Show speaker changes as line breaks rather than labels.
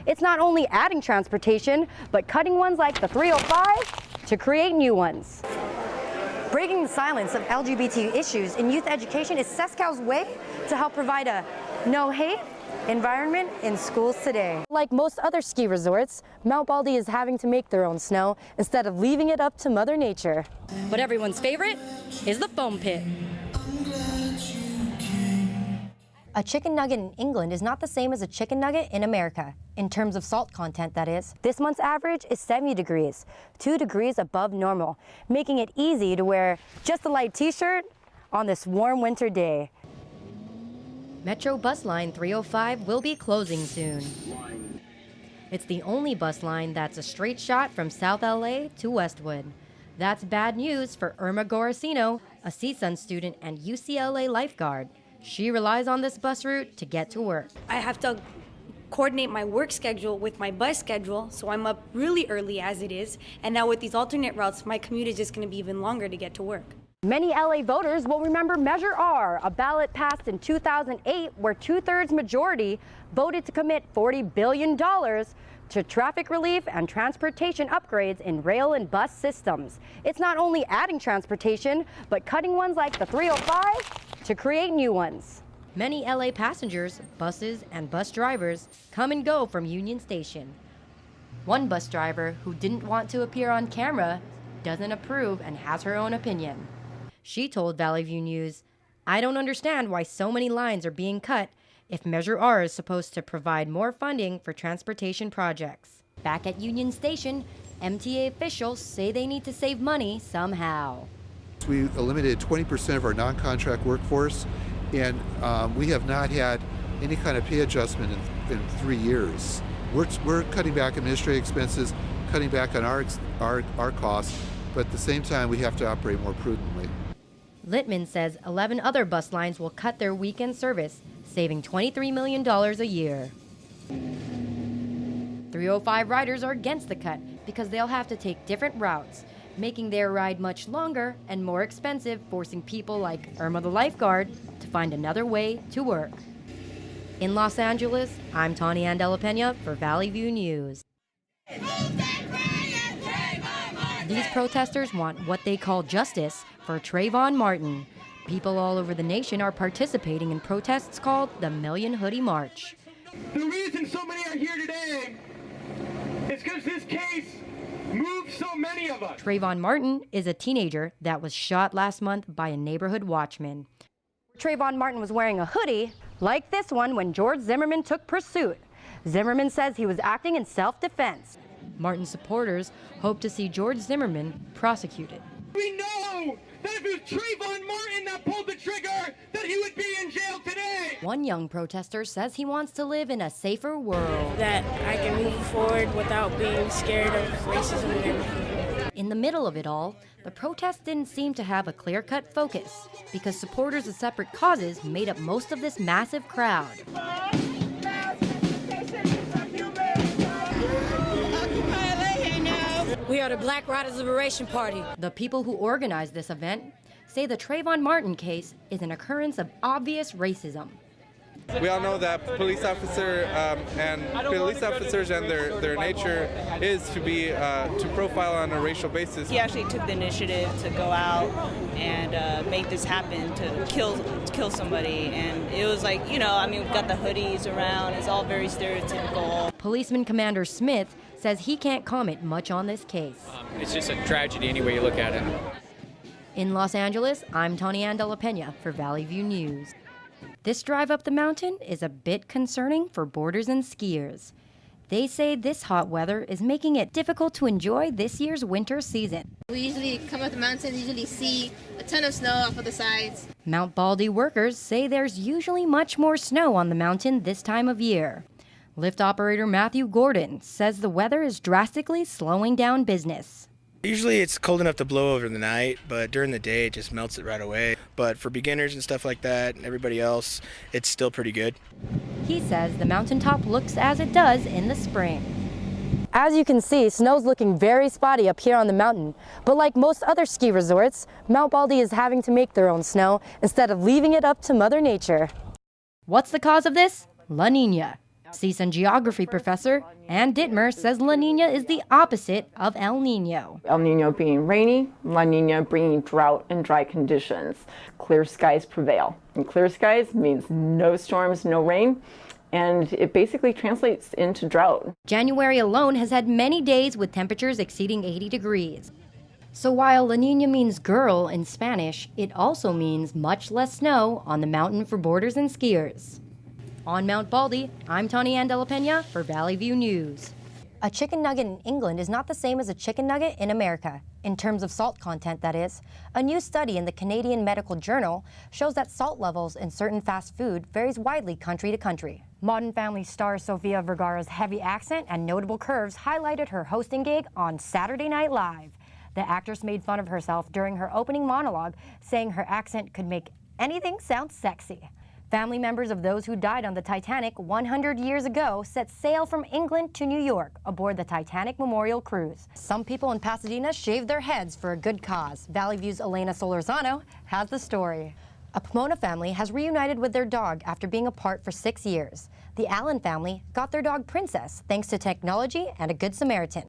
It's not only adding transportation, but cutting ones like the 305 to create new ones. Breaking the silence of LGBT issues in youth education is SESCO's way to help provide a no-hate environment in schools today. Like most other ski resorts, Mount Baldy is having to make their own snow instead of leaving it up to Mother Nature. But everyone's favorite is the foam pit. A chicken nugget in England is not the same as a chicken nugget in America, in terms of salt content, that is. This month's average is 70 degrees, 2 degrees above normal, making it easy to wear just a light t-shirt on this warm winter day. Metro bus line 305 will be closing soon. It's the only bus line that's a straight shot from South LA to Westwood. That's bad news for Irma Gorosino, a CSUN student and UCLA lifeguard. She relies on this bus route to get to work.
I have to coordinate my work schedule with my bus schedule, so I'm up really early as it is. And now with these alternate routes, my commute is just going to be even longer to get to work.
Many LA voters will remember Measure R, a ballot passed in 2008 where 2/3 majority voted to commit $40 billion to traffic relief and transportation upgrades in rail and bus systems. It's not only adding transportation, but cutting ones like the 305 to create new ones. Many LA passengers, buses, and bus drivers come and go from Union Station. One bus driver who didn't want to appear on camera doesn't approve and has her own opinion. She told Valley View News, "I don't understand why so many lines are being cut if Measure R is supposed to provide more funding for transportation projects." Back at Union Station, MTA officials say they need to save money somehow.
We eliminated 20% of our non-contract workforce, and we have not had any kind of pay adjustment in 3 years. We're cutting back administrative expenses, cutting back on our costs, but at the same time we have to operate more prudently.
Littman says 11 other bus lines will cut their weekend service, saving $23 million a year. 305 riders are against the cut because they'll have to take different routes, making their ride much longer and more expensive, forcing people like Irma the lifeguard to find another way to work. In Los Angeles, I'm Tawny Peña for Valley View News. These protesters want what they call justice for Trayvon Martin. People all over the nation are participating in protests called the Million Hoodie March.
The reason so many are here today is because this case moved so many of us.
Trayvon Martin is a teenager that was shot last month by a neighborhood watchman. Trayvon Martin was wearing a hoodie like this one when George Zimmerman took pursuit. Zimmerman says he was acting in self-defense. Martin's supporters hope to see George Zimmerman prosecuted.
We know that if it was Trayvon Martin that pulled the trigger, that he would be in jail today.
One young protester says he wants to live in a safer world.
That I can move forward without being scared of racism and everything.
In the middle of it all, the protest didn't seem to have a clear-cut focus because supporters of separate causes made up most of this massive crowd.
We are the Black Riders Liberation Party.
The people who organized this event say the Trayvon Martin case is an occurrence of obvious racism.
We all know that police officers and their nature is to be to profile on a racial basis.
He actually took the initiative to go out and make this happen, to kill somebody, and it was like, you know, I mean, we've got the hoodies around. It's all very stereotypical.
Policeman Commander Smith says he can't comment much on this case.
It's just a tragedy any way you look at it.
In Los Angeles, I'm Tawny Peña for Valley View News. This drive up the mountain is a bit concerning for boarders and skiers. They say this hot weather is making it difficult to enjoy this year's winter season.
We usually come up the mountain, usually see a ton of snow off of the sides.
Mount Baldy workers say there's usually much more snow on the mountain this time of year. Lift operator Matthew Gordon says the weather is drastically slowing down business.
Usually it's cold enough to blow over the night, but during the day it just melts it right away. But for beginners and stuff like that and everybody else, it's still pretty good.
He says the mountaintop looks as it does in the spring. As you can see, snow's looking very spotty up here on the mountain. But like most other ski resorts, Mount Baldy is having to make their own snow instead of leaving it up to Mother Nature. What's the cause of this? La Niña. CSUN geography professor Ann Dittmer says La Nina is the opposite of El Nino.
El Nino being rainy, La Nina bringing drought and dry conditions. Clear skies prevail. And clear skies means no storms, no rain, and it basically translates into drought.
January alone has had many days with temperatures exceeding 80 degrees. So while La Nina means girl in Spanish, it also means much less snow on the mountain for boarders and skiers. On Mount Baldy, I'm Tawny de la Peña for Valley View News. A chicken nugget in England is not the same as a chicken nugget in America, in terms of salt content, that is. A new study in the Canadian Medical Journal shows that salt levels in certain fast food varies widely country to country. Modern Family star Sofia Vergara's heavy accent and notable curves highlighted her hosting gig on Saturday Night Live. The actress made fun of herself during her opening monologue, saying her accent could make anything sound sexy. Family members of those who died on the Titanic 100 years ago set sail from England to New York aboard the Titanic Memorial Cruise. Some people in Pasadena shaved their heads for a good cause. Valley View's Elena Solorzano has the story. A Pomona family has reunited with their dog after being apart for 6 years. The Allen family got their dog Princess thanks to technology and a Good Samaritan.